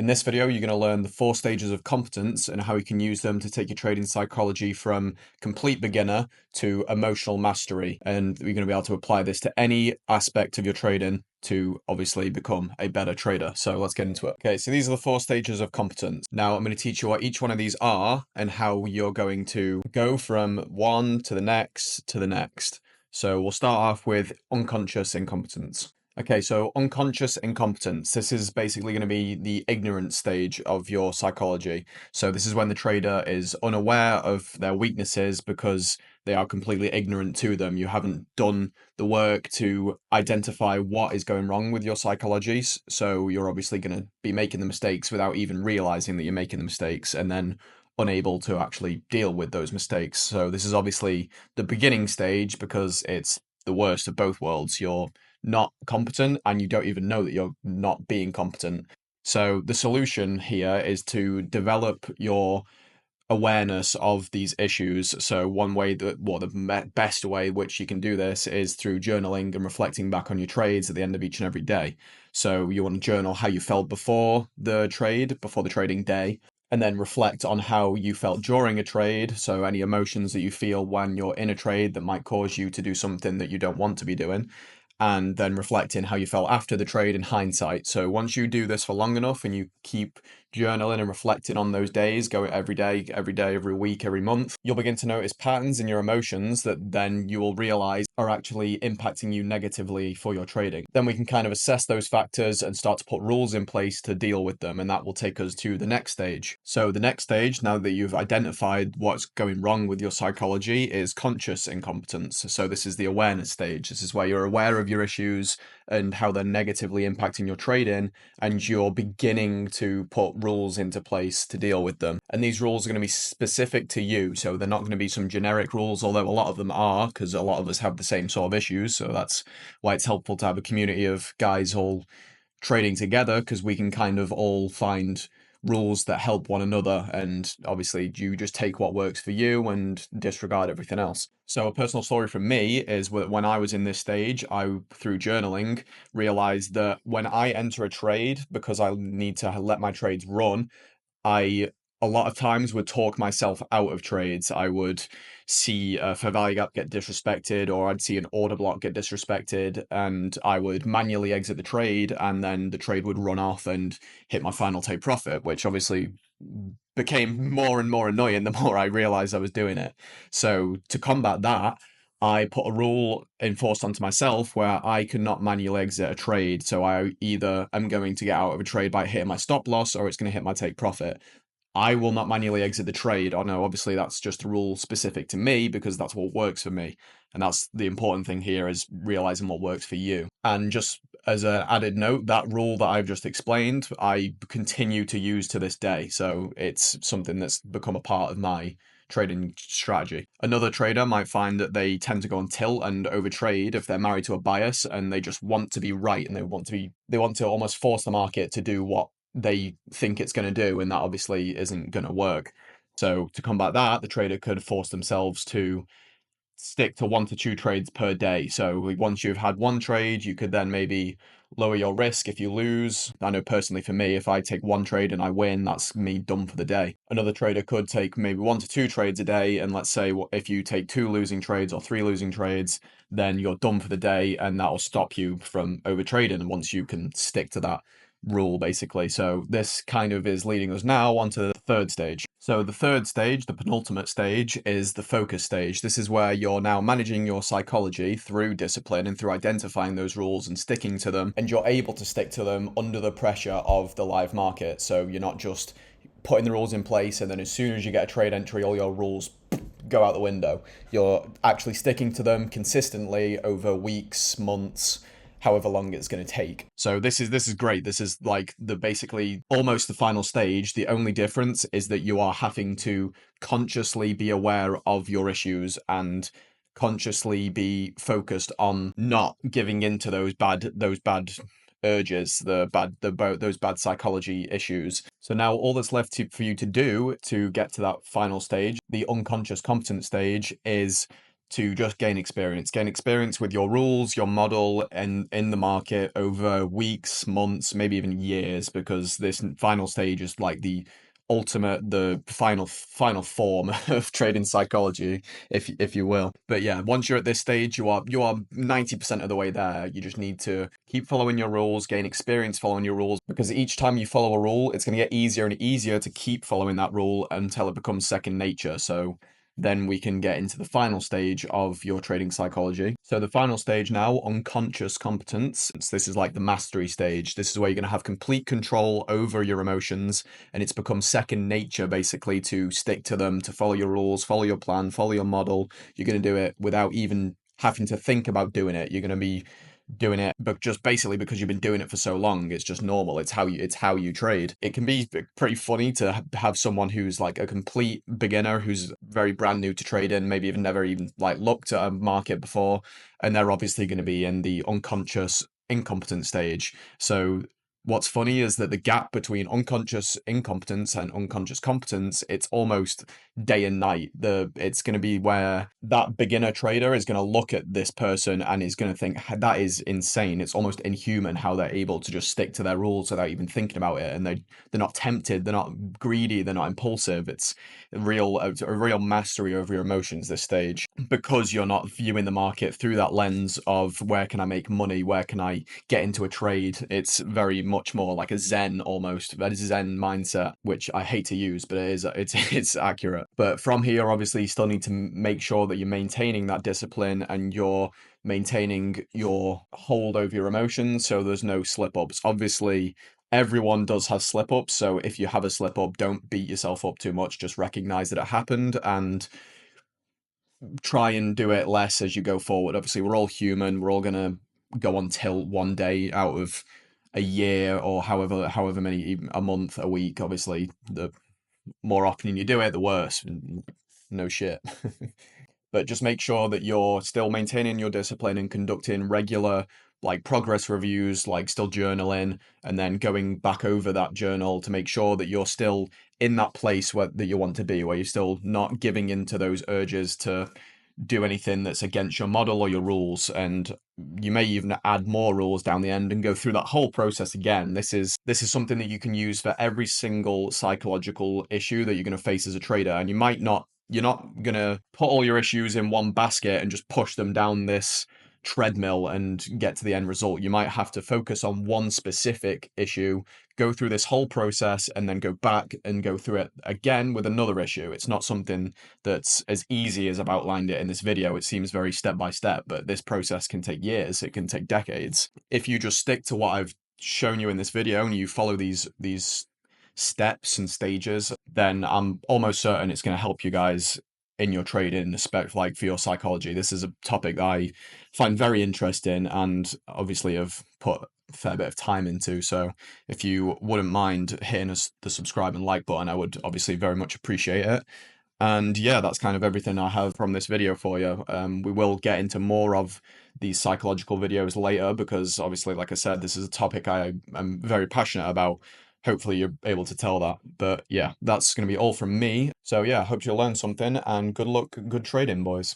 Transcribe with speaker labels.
Speaker 1: In this video, you're going to learn the 4 stages of competence and how you can use them to take your trading psychology from complete beginner to emotional mastery. And you're going to be able to apply this to any aspect of your trading to obviously become a better trader. So let's get into it. Okay, so these are the 4 stages of competence. Now I'm going to teach you what each one of these are and how you're going to go from one to the next to the next. So we'll start off with unconscious incompetence. Okay, so unconscious incompetence. This is basically going to be the ignorance stage of your psychology. So this is when the trader is unaware of their weaknesses because they are completely ignorant to them. You haven't done the work to identify what is going wrong with your psychologies. So you're obviously going to be making the mistakes without even realizing that you're making the mistakes, and then unable to actually deal with those mistakes. So this is obviously the beginning stage because it's the worst of both worlds. You're not competent and you don't even know that you're not being competent. So the solution here is to develop your awareness of these issues. So one way that, well, the best way which you can do this is through journaling and reflecting back on your trades at the end of each and every day. So you want to journal how you felt before the trade, before the trading day, and then reflect on how you felt during a trade. So any emotions that you feel when you're in a trade that might cause you to do something that you don't want to be doing, and then reflecting how you felt after the trade in hindsight. So once you do this for long enough and you keep journaling and reflecting on those days, go every day, every week, every month, you'll begin to notice patterns in your emotions that then you will realize are actually impacting you negatively for your trading. Then we can kind of assess those factors and start to put rules in place to deal with them. And that will take us to the next stage. So the next stage, now that you've identified what's going wrong with your psychology, is conscious incompetence. So this is the awareness stage. This is where you're aware of your issues and how they're negatively impacting your trading, and you're beginning to put rules into place to deal with them. And these rules are going to be specific to you. So they're not going to be some generic rules, although a lot of them are, because a lot of us have the same sort of issues. So that's why it's helpful to have a community of guys all trading together, because we can kind of all find rules that help one another, and obviously you just take what works for you and disregard everything else. So a personal story from me is when I was in this stage, I, through journaling, realized that when I enter a trade, because I need to let my trades run, I a lot of times would talk myself out of trades. I would see a fair value gap get disrespected, or I'd see an order block get disrespected, and I would manually exit the trade, and then the trade would run off and hit my final take profit, which obviously became more and more annoying the more I realized I was doing it. So to combat that, I put a rule enforced onto myself where I cannot manually exit a trade. So I either am going to get out of a trade by hitting my stop loss, or it's going to hit my take profit. I will not manually exit the trade. Oh no, obviously that's just a rule specific to me because that's what works for me. And that's the important thing here, is realizing what works for you. And just as an added note, that rule that I've just explained, I continue to use to this day. So it's something that's become a part of my trading strategy. Another trader might find that they tend to go on tilt and overtrade if they're married to a bias, and they just want to be right, and they want to almost force the market to do what they think it's going to do, and that obviously isn't going to work. So to combat that, the trader could force themselves to stick to 1 to 2 trades per day. So once you've had one trade, you could then maybe lower your risk if you lose. I know personally for me, if I take one trade and I win, that's me done for the day. Another trader could take maybe 1 to 2 trades a day, and let's say if you take 2 losing trades or 3 losing trades, then you're done for the day, and that'll stop you from over trading once you can stick to that rule, basically. So this kind of is leading us now onto the third stage. So the third stage, the penultimate stage, is the focus stage. This is where you're now managing your psychology through discipline and through identifying those rules and sticking to them, and you're able to stick to them under the pressure of the live market. So you're not just putting the rules in place and then as soon as you get a trade entry, all your rules go out the window. You're actually sticking to them consistently over weeks, months, however long it's going to take. So this is great. This is like the basically almost the final stage. The only difference is that you are having to consciously be aware of your issues and consciously be focused on not giving into those bad urges, those bad psychology issues. So now all that's left for you to do to get to that final stage, the unconscious competence stage, is to just gain experience with your rules, your model, and in the market over weeks, months, maybe even years, because this final stage is like the ultimate, the final form of trading psychology, if you will. But yeah, once you're at this stage, you are 90% of the way there. You just need to keep following your rules, gain experience following your rules, because each time you follow a rule, it's going to get easier and easier to keep following that rule until it becomes second nature. So then we can get into the final stage of your trading psychology. So the final stage now, unconscious competence. This is like the mastery stage. This is where you're going to have complete control over your emotions, and it's become second nature basically to stick to them, to follow your rules, follow your plan, follow your model. You're going to do it without even having to think about doing it. You're going to be doing it, but just basically because you've been doing it for so long, it's just normal. It's how you trade. It can be pretty funny to have someone who's like a complete beginner, who's very brand new to trading, maybe even never even like looked at a market before, and they're obviously going to be in the unconscious incompetent stage. So what's funny is that the gap between unconscious incompetence and unconscious competence, it's almost day and night. It's going to be where that beginner trader is going to look at this person and is going to think that is insane. It's almost inhuman how they're able to just stick to their rules without even thinking about it, and they're not tempted, they're not greedy, they're not impulsive. It's a real mastery over your emotions this stage, because you're not viewing the market through that lens of where can I make money, where can I get into a trade. It's very much more like a Zen, almost. That is a Zen mindset, which I hate to use, but it's accurate. But from here, obviously, you still need to make sure that you're maintaining that discipline and you're maintaining your hold over your emotions, so there's no slip ups. Obviously, everyone does have slip ups, so if you have a slip up, don't beat yourself up too much. Just recognize that it happened and try and do it less as you go forward. Obviously, we're all human. We're all gonna go on tilt one day out of a year, or however many, even a month, a week. Obviously, the more often you do it, the worse. No shit. But just make sure that you're still maintaining your discipline and conducting regular like progress reviews, like still journaling, and then going back over that journal to make sure that you're still in that place that you want to be, where you're still not giving into those urges to do anything that's against your model or your rules. And you may even add more rules down the end and go through that whole process again. This is something that you can use for every single psychological issue that you're going to face as a trader. And you're not going to put all your issues in one basket and just push them down this treadmill and get to the end result. You might have to focus on one specific issue, go through this whole process, and then go back and go through it again with another issue. It's not something that's as easy as I've outlined it in this video. It seems very step by step, but this process can take years. It can take decades. If you just stick to what I've shown you in this video and you follow these steps and stages, then I'm almost certain it's going to help you guys in your trading, especially like for your psychology. This is a topic that I find very interesting and obviously have put a fair bit of time into. So if you wouldn't mind hitting the subscribe and like button, I would obviously very much appreciate it. And yeah, that's kind of everything I have from this video for you. We will get into more of these psychological videos later, because obviously, like I said, this is a topic I am very passionate about. Hopefully you're able to tell that. But yeah, that's going to be all from me. So yeah, hope you'll learn something, and good luck, good trading, boys.